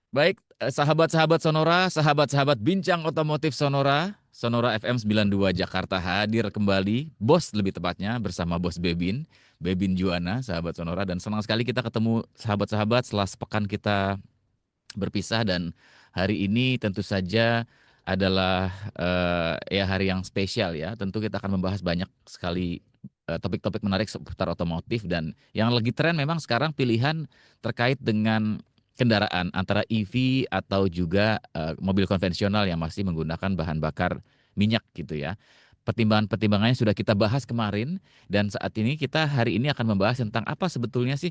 Baik, sahabat-sahabat Sonora, sahabat-sahabat Bincang Otomotif Sonora, Sonora FM 92 Jakarta hadir kembali, Bos lebih tepatnya bersama Bos Bebin, Bebin Juana, sahabat Sonora, dan senang sekali kita ketemu sahabat-sahabat setelah sepekan kita berpisah dan hari ini tentu saja adalah ya hari yang spesial ya. Tentu kita akan membahas banyak sekali topik-topik menarik seputar otomotif dan yang lagi tren memang sekarang pilihan terkait dengan kendaraan antara EV atau juga mobil konvensional yang masih menggunakan bahan bakar minyak gitu ya. Pertimbangan-pertimbangannya sudah kita bahas kemarin dan saat ini kita hari ini akan membahas tentang apa sebetulnya sih.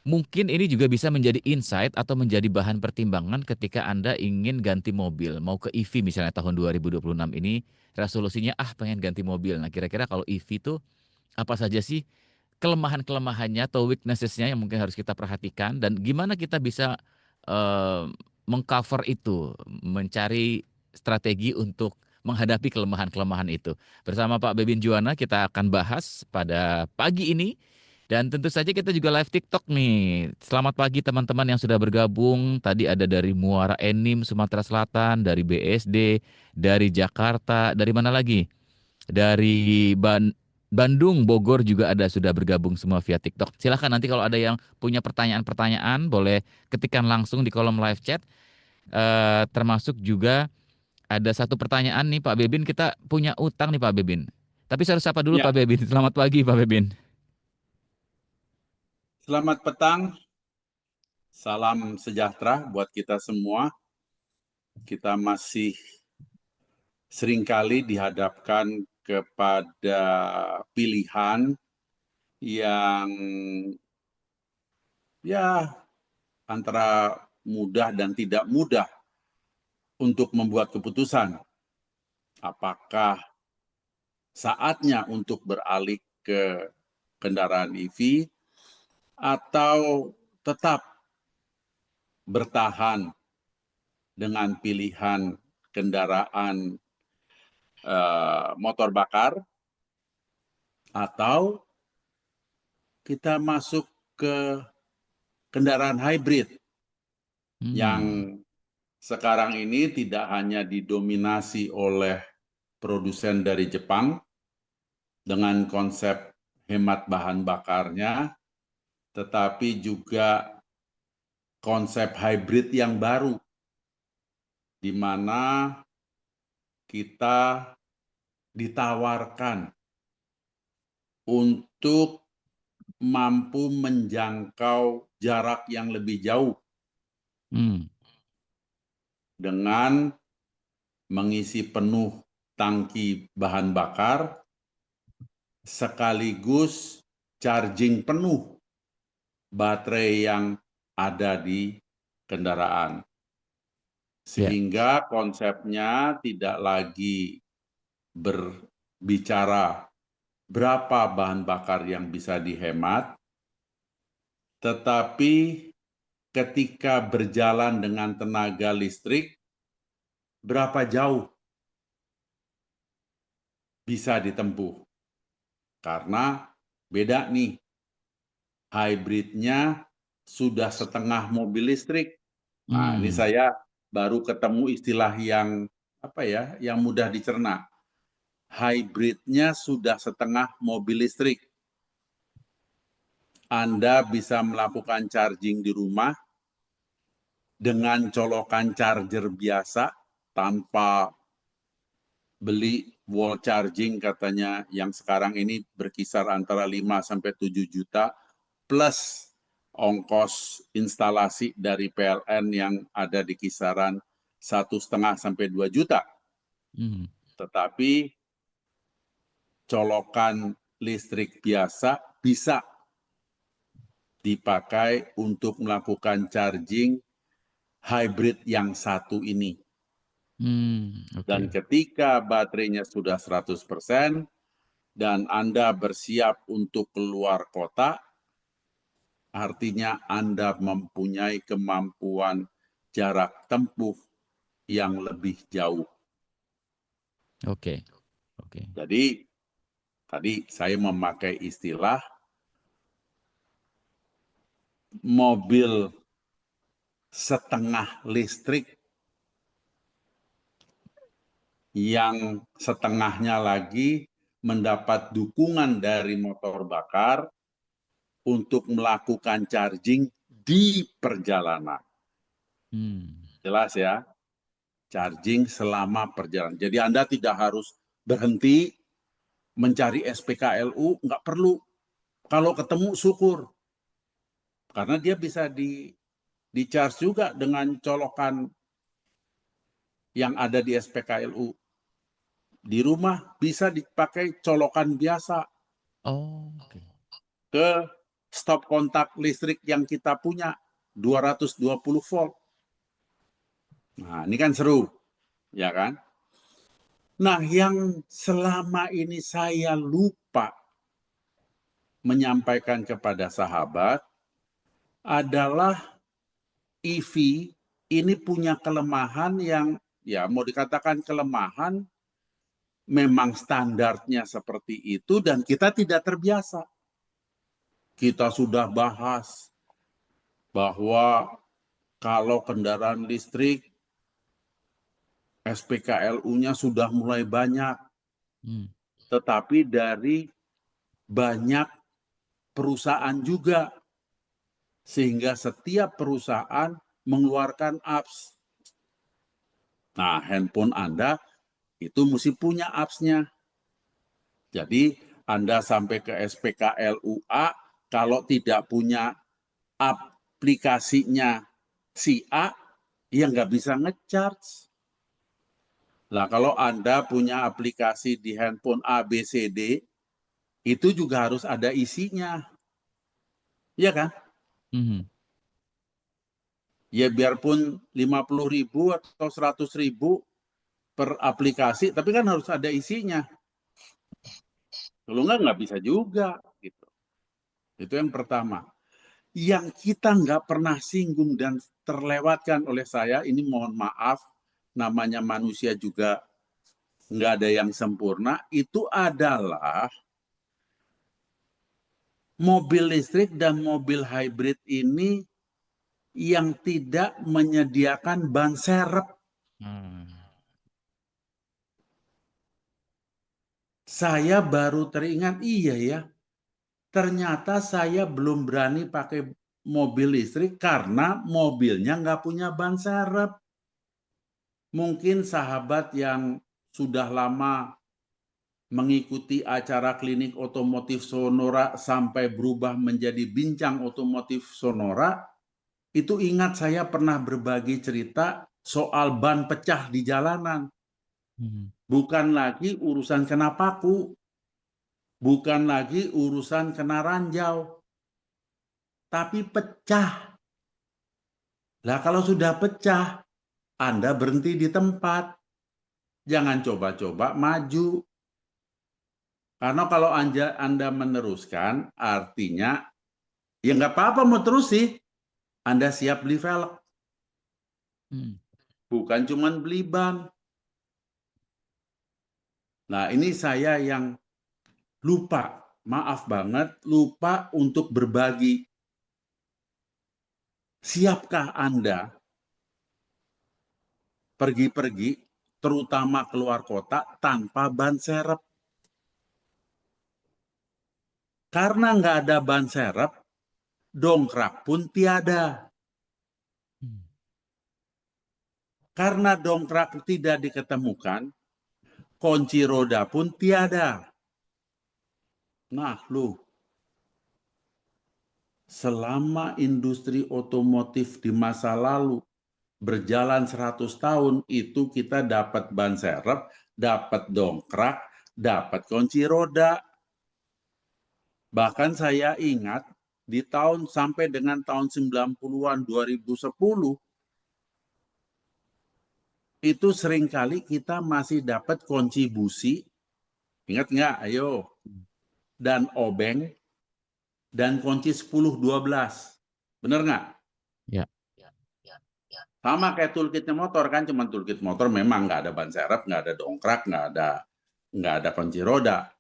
Mungkin ini juga bisa menjadi insight atau menjadi bahan pertimbangan ketika Anda ingin ganti mobil, mau ke EV misalnya tahun 2026 ini, resolusinya pengen ganti mobil. Nah, kira-kira kalau EV itu apa saja sih kelemahan-kelemahannya atau weaknesses-nya yang mungkin harus kita perhatikan dan gimana kita bisa eh, mengcover itu, mencari strategi untuk menghadapi kelemahan-kelemahan itu. Bersama Pak Bebin Juwana kita akan bahas pada pagi ini dan tentu saja kita juga live TikTok nih. Selamat pagi teman-teman yang sudah bergabung. Tadi ada dari Muara Enim, Sumatera Selatan, dari BSD, dari Jakarta, dari mana lagi? Dari Bandung, Bogor juga ada sudah bergabung semua via TikTok. Silahkan nanti kalau ada yang punya pertanyaan-pertanyaan boleh ketikkan langsung di kolom live chat. Termasuk juga ada satu pertanyaan nih Pak Bebin, kita punya utang nih Pak Bebin. Tapi saya harus sapa dulu Pak Ya, Bebin. Selamat pagi Pak Bebin. selamat petang. Salam sejahtera buat kita semua. Kita masih seringkali dihadapkan kepada pilihan yang ya antara mudah dan tidak mudah untuk membuat keputusan. Apakah saatnya untuk beralih ke kendaraan EV atau tetap bertahan dengan pilihan kendaraan motor bakar atau kita masuk ke kendaraan hybrid yang Hmm, sekarang ini tidak hanya didominasi oleh produsen dari Jepang dengan konsep hemat bahan bakarnya, tetapi juga konsep hybrid yang baru, di mana kita ditawarkan untuk mampu menjangkau jarak yang lebih jauh hmm, dengan mengisi penuh tangki bahan bakar sekaligus charging penuh baterai yang ada di kendaraan. ya, Sehingga konsepnya tidak lagi berbicara berapa bahan bakar yang bisa dihemat, tetapi ketika berjalan dengan tenaga listrik, berapa jauh bisa ditempuh. Karena beda nih, hybridnya sudah setengah mobil listrik. Nah, ini hmm, saya baru ketemu istilah yang apa ya, yang mudah dicerna. Hybridnya sudah setengah mobil listrik. Anda bisa melakukan charging di rumah dengan colokan charger biasa tanpa beli wall charging katanya yang sekarang ini berkisar antara 5 sampai 7 juta plus ongkos instalasi dari PLN yang ada di kisaran 1,5 sampai 2 juta. hmm, Tetapi colokan listrik biasa bisa dipakai untuk melakukan charging hybrid yang satu ini. oke, Dan ketika baterainya sudah 100% dan Anda bersiap untuk keluar kota, artinya Anda mempunyai kemampuan jarak tempuh yang lebih jauh. oke, oke. Jadi tadi saya memakai istilah mobil setengah listrik, yang setengahnya lagi mendapat dukungan dari motor bakar untuk melakukan charging di perjalanan. Jelas ya, charging selama perjalanan. Jadi Anda tidak harus berhenti mencari SPKLU, nggak perlu. Kalau ketemu syukur, karena dia bisa di-charge juga dengan colokan yang ada di SPKLU. Di rumah bisa dipakai colokan biasa Oh, oke. ke stop kontak listrik yang kita punya 220 volt. Nah, ini kan seru, ya kan? Nah, yang selama ini saya lupa menyampaikan kepada sahabat adalah EV ini punya kelemahan yang ya mau dikatakan kelemahan, memang standarnya seperti itu dan kita tidak terbiasa. Kita sudah bahas bahwa kalau kendaraan listrik SPKLU-nya sudah mulai banyak, tetapi dari banyak perusahaan juga, sehingga setiap perusahaan mengeluarkan apps. Nah, handphone Anda itu mesti punya apps-nya. Jadi Anda sampai ke SPKLUA, kalau tidak punya aplikasinya si A, ya nggak bisa ngecharge. Nah, kalau Anda punya aplikasi di handphone A, B, C, D, itu juga harus ada isinya. Iya kan? Ya biarpun 50.000 atau 100.000 per aplikasi, tapi kan harus ada isinya. Kalau nggak bisa juga. Gitu. Itu yang pertama. Yang kita nggak pernah singgung dan terlewatkan oleh saya, ini mohon maaf, namanya manusia juga nggak ada yang sempurna, itu adalah mobil listrik dan mobil hybrid ini yang tidak menyediakan ban serep. Saya baru teringat, iya ya, ternyata saya belum berani pakai mobil listrik karena mobilnya nggak punya ban serep. Mungkin sahabat yang sudah lama mengikuti acara klinik otomotif Sonora sampai berubah menjadi bincang otomotif Sonora, itu ingat saya pernah berbagi cerita soal ban pecah di jalanan. Bukan lagi urusan kena paku, bukan lagi urusan kena ranjau, tapi pecah. Lah kalau sudah pecah, Anda berhenti di tempat. Jangan coba-coba maju. Karena kalau Anda meneruskan, artinya ya nggak apa-apa mau terus sih. Anda siap beli velg. Bukan cuma beli ban. Nah ini saya yang lupa, maaf banget, lupa untuk berbagi. Siapkah Anda pergi-pergi, terutama keluar kota, tanpa ban serep? Karena nggak ada ban serep, dongkrak pun tiada. Karena dongkrak tidak diketemukan, kunci roda pun tiada. Nah, selama industri otomotif di masa lalu berjalan 100 tahun, itu kita dapat ban serep, dapat dongkrak, dapat kunci roda. Bahkan saya ingat di tahun sampai dengan tahun 90-an 2010, itu seringkali kita masih dapat kunci busi, ingat nggak? Ayo. Dan obeng, dan kunci 10-12. Bener nggak? Ya. Sama kayak toolkitnya motor kan, cuma toolkit motor memang nggak ada ban serep, nggak ada dongkrak, nggak ada kunci roda.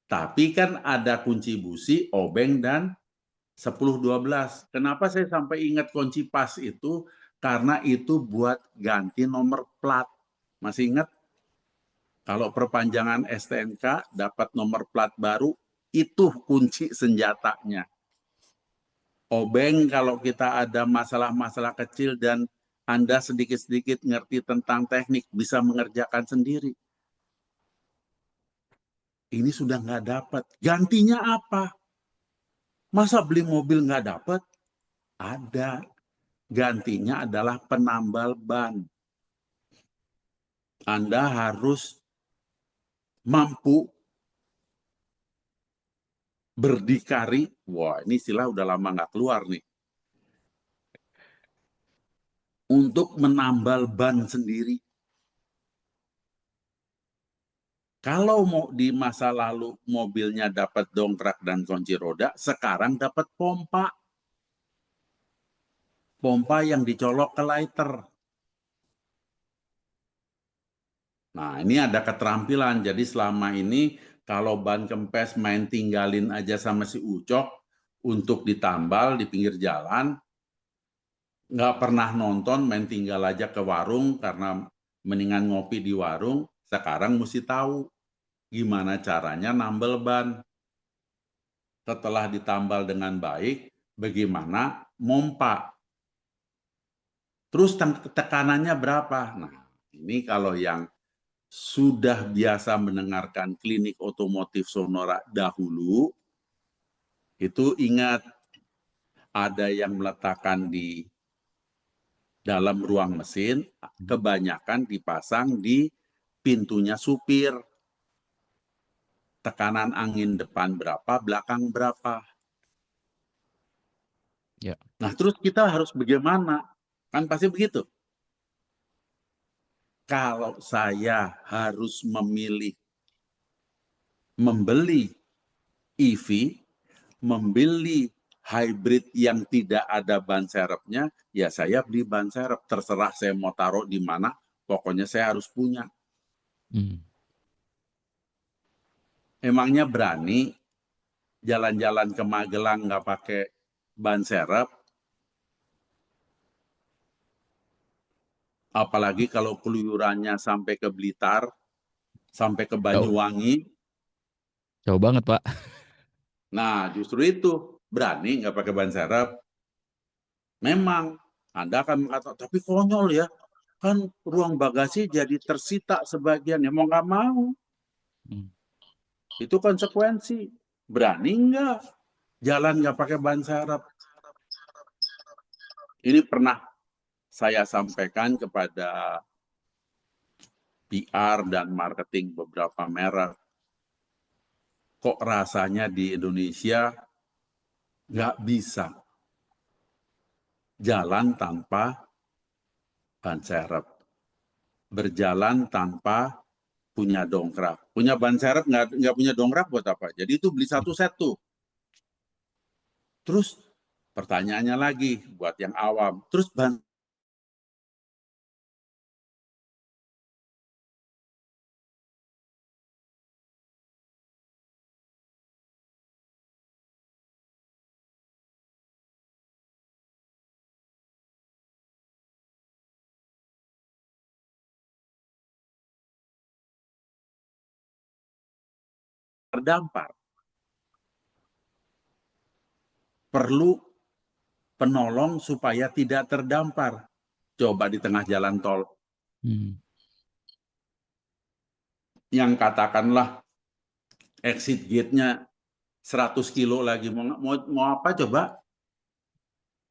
Tapi kan ada kunci busi, obeng, dan 10-12. Kenapa saya sampai ingat kunci pas itu? karena itu buat ganti nomor plat. Masih ingat? Kalau perpanjangan STNK dapat nomor plat baru, itu kunci senjatanya. Obeng kalau kita ada masalah-masalah kecil dan Anda sedikit-sedikit ngerti tentang teknik, bisa mengerjakan sendiri. Ini sudah nggak dapat. Gantinya apa? Masa beli mobil nggak dapat? Ada. Gantinya adalah penambal ban. Anda harus mampu berdikari. Wah, ini istilah udah lama nggak keluar nih. Untuk menambal ban sendiri. Kalau mau di masa lalu mobilnya dapat dongkrak dan kunci roda, sekarang dapat pompa. Pompa yang dicolok ke lighter. Nah, ini ada keterampilan. Jadi selama ini kalau ban kempes main tinggalin aja sama si Ucok untuk ditambal di pinggir jalan, nggak pernah nonton, main tinggal aja ke warung karena mendingan ngopi di warung. Sekarang mesti tahu gimana caranya nambal ban. Setelah ditambal dengan baik, bagaimana mompa. Terus tekanannya berapa? Nah, ini kalau yang sudah biasa mendengarkan klinik otomotif Sonora dahulu, itu ingat ada yang meletakkan di dalam ruang mesin, kebanyakan dipasang di pintunya supir. Tekanan angin depan berapa, belakang berapa. Ya. Nah, terus kita harus bagaimana? Kan pasti begitu. Kalau saya harus memilih membeli EV, membeli hybrid yang tidak ada ban serepnya, ya saya beli ban serep. Terserah saya mau taruh di mana, pokoknya saya harus punya. Emangnya berani jalan-jalan ke Magelang nggak pakai ban serep? Apalagi kalau keluyurannya sampai ke Blitar, sampai ke Banyuwangi. Jauh banget, Pak. Nah, justru itu. Berani nggak pakai ban serep. Memang, Anda akan mengatakan, tapi konyol ya. Kan ruang bagasi jadi tersita sebagian. Ya mau nggak mau. Itu konsekuensi. Berani nggak jalan nggak pakai ban serep? Ini pernah saya sampaikan kepada PR dan marketing beberapa merek. Kok rasanya di Indonesia nggak bisa jalan tanpa ban serep. Berjalan tanpa punya dongkrak. Punya ban serep nggak punya dongkrak buat apa? Jadi itu beli satu set tuh. Terus pertanyaannya lagi buat yang awam. Terus ban terdampar. Perlu penolong supaya tidak terdampar. Coba di tengah jalan tol. Yang katakanlah exit gate-nya 100 kilo lagi. Mau apa coba?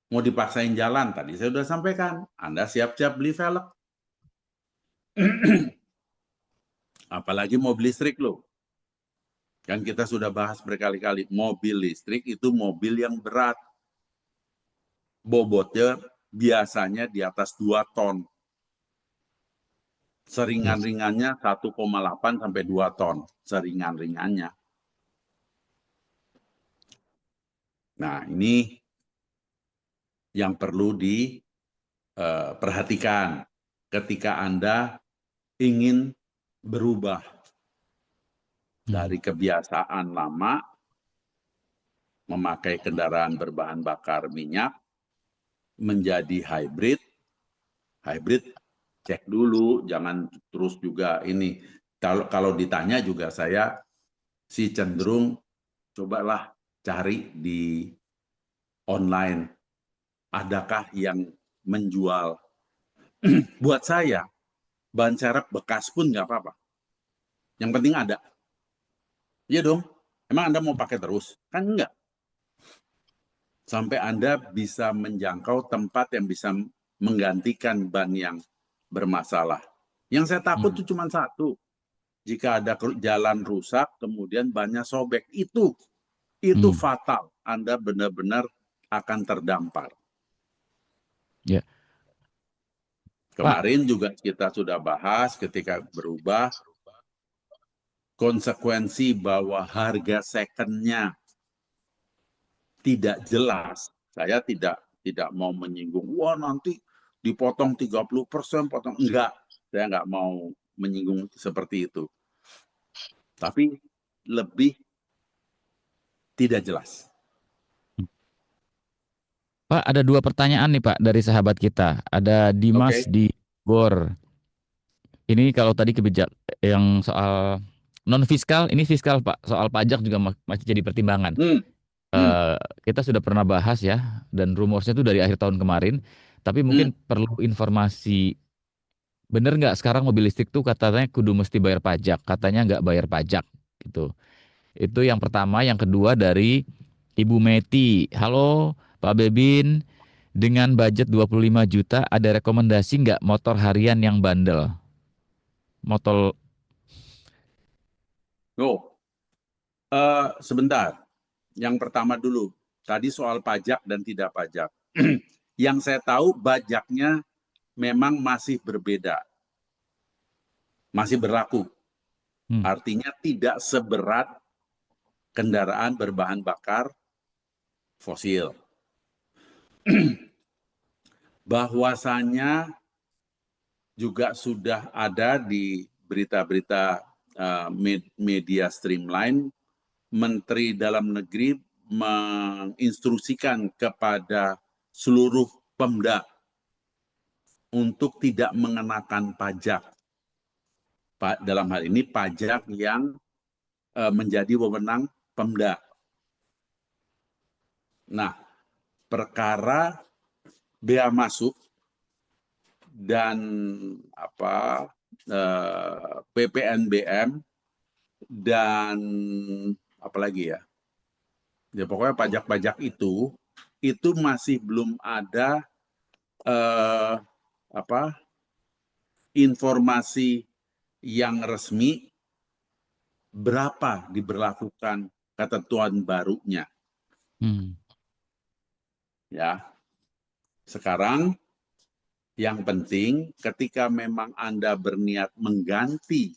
Mau dipaksain jalan. Tadi saya sudah sampaikan. Anda siap-siap beli velg. Apalagi mobil listrik loh. Kan kita sudah bahas berkali-kali. Mobil listrik itu mobil yang berat. Bobotnya biasanya di atas 2 ton. Seringan-ringannya 1,8 sampai 2 ton. Seringan-ringannya. Nah, ini yang perlu diperhatikan ketika Anda ingin berubah dari kebiasaan lama memakai kendaraan berbahan bakar minyak menjadi hybrid hybrid cek dulu, jangan terus juga ini. Kalau ditanya juga saya sih cenderung cobalah cari di online, adakah yang menjual. Buat saya, ban serep bekas pun nggak apa-apa. Yang penting ada. Iya dong. Emang Anda mau pakai terus? Kan enggak. Sampai Anda bisa menjangkau tempat yang bisa menggantikan ban yang bermasalah. Yang saya takut itu cuma satu. Jika ada jalan rusak, kemudian bannya sobek. Itu fatal. Anda benar-benar akan terdampar. Ya. Kemarin juga kita sudah bahas ketika berubah, konsekuensi bahwa harga second-nya tidak jelas. Saya tidak mau menyinggung, wah nanti dipotong 30%, potong. Enggak, saya enggak mau menyinggung seperti itu. Tapi lebih tidak jelas. Pak, ada 2 pertanyaan nih Pak dari sahabat kita. Ada Dimas di Bor. Ini kalau tadi yang soal non fiskal, ini fiskal Pak. Soal pajak juga masih jadi pertimbangan. Kita sudah pernah bahas ya, dan rumorsnya itu dari akhir tahun kemarin. Tapi mungkin perlu informasi, bener nggak sekarang mobil listrik tuh katanya kudu mesti bayar pajak, katanya nggak bayar pajak gitu. Itu yang pertama. Yang kedua dari Ibu Meti. Halo Pak Bebin, dengan budget 25 juta ada rekomendasi nggak motor harian yang bandel? Motor. Sebentar. Yang pertama dulu. Tadi soal pajak dan tidak pajak. Yang saya tahu pajaknya memang masih berbeda. Masih berlaku. Artinya tidak seberat kendaraan berbahan bakar fosil. Bahwasanya juga sudah ada di berita-berita media streamline, Menteri Dalam Negeri menginstruksikan kepada seluruh Pemda untuk tidak mengenakan pajak. Dalam hal ini pajak yang menjadi wewenang Pemda. Nah, perkara bea masuk dan PPNBM dan apalagi ya, pokoknya pajak-pajak itu masih belum ada informasi yang resmi berapa diberlakukan ketentuan barunya. Ya, sekarang yang penting ketika memang Anda berniat mengganti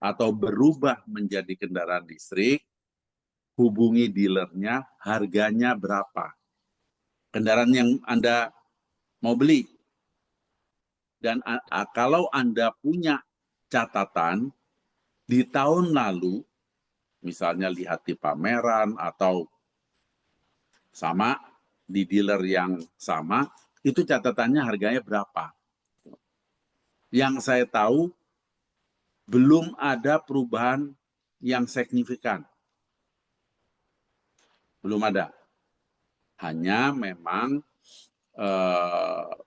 atau berubah menjadi kendaraan listrik, hubungi dealernya, harganya berapa. Kendaraan yang Anda mau beli. Dan kalau Anda punya catatan di tahun lalu, misalnya lihat di pameran atau sama di dealer yang sama, itu catatannya harganya berapa. Yang saya tahu belum ada perubahan yang signifikan. Belum ada. Hanya memang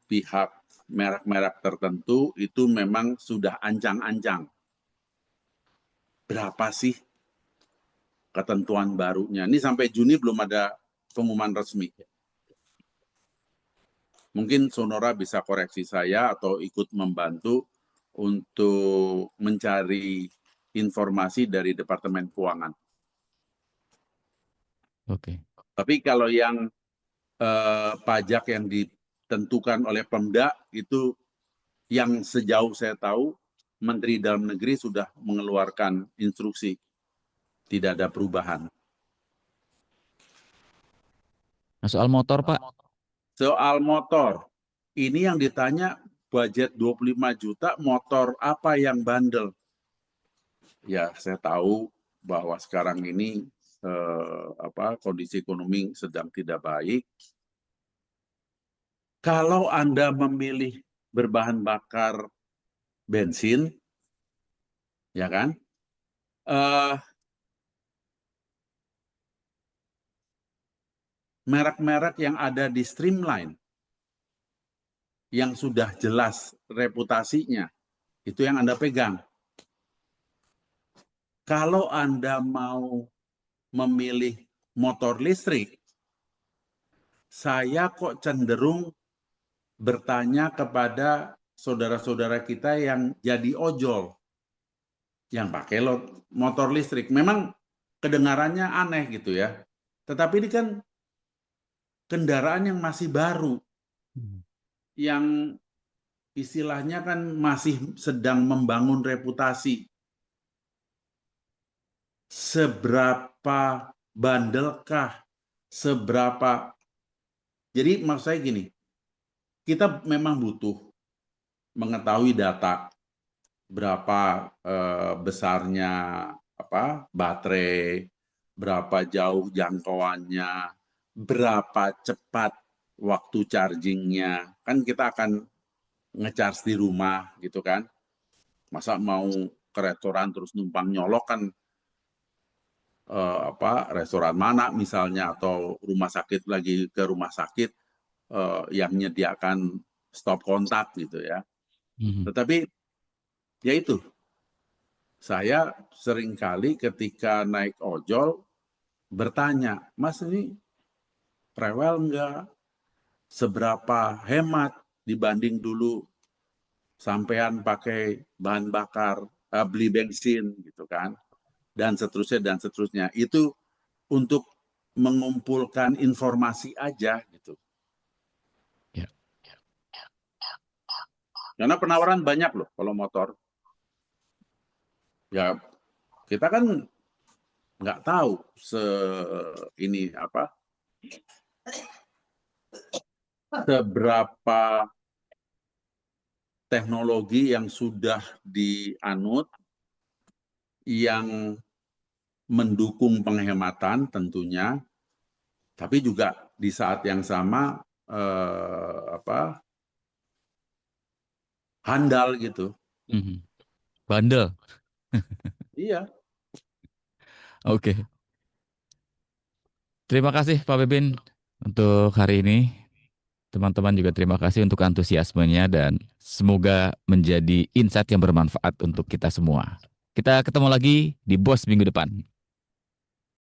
pihak merek-merek tertentu itu memang sudah ancang-ancang. Berapa sih ketentuan barunya? Ini sampai Juni belum ada pengumuman resmi. Mungkin Sonora bisa koreksi saya atau ikut membantu untuk mencari informasi dari Departemen Keuangan. Oke. Tapi kalau yang pajak yang ditentukan oleh Pemda itu yang sejauh saya tahu Menteri Dalam Negeri sudah mengeluarkan instruksi, tidak ada perubahan. Nah, soal motor Pak. Soal motor, ini yang ditanya budget 25 juta, motor apa yang bandel? Ya, saya tahu bahwa sekarang ini kondisi ekonomi sedang tidak baik. Kalau Anda memilih berbahan bakar bensin, ya kan? Merek-merek yang ada di Streamline yang sudah jelas reputasinya, itu yang Anda pegang. Kalau Anda mau memilih motor listrik, saya kok cenderung bertanya kepada saudara-saudara kita yang jadi ojol, yang pakai motor listrik. Memang kedengarannya aneh gitu ya, tetapi ini kan kendaraan yang masih baru, yang istilahnya kan masih sedang membangun reputasi. Seberapa bandelkah, seberapa... Jadi maksud saya gini, kita memang butuh mengetahui data berapa besarnya baterai, berapa jauh jangkauannya, berapa cepat waktu chargingnya. Kan kita akan nge-charge di rumah gitu kan. Masa mau ke restoran terus numpang nyolok kan, restoran mana misalnya, atau rumah sakit lagi ke rumah sakit yang menyediakan stop kontak gitu ya. Tetapi ya itu, saya seringkali ketika naik ojol bertanya, Mas ini rewel enggak? Seberapa hemat dibanding dulu sampean pakai bahan bakar, beli bensin gitu kan, dan seterusnya. Itu untuk mengumpulkan informasi aja gitu. Ya. Karena penawaran banyak loh kalau motor. Ya kita kan nggak tahu seberapa teknologi yang sudah dianut yang mendukung penghematan tentunya, tapi juga di saat yang sama handal gitu. Bandel. Iya. Oke. Terima kasih Pak Bebin untuk hari ini. Teman-teman juga terima kasih untuk antusiasmenya dan semoga menjadi insight yang bermanfaat untuk kita semua. Kita ketemu lagi di Bos minggu depan.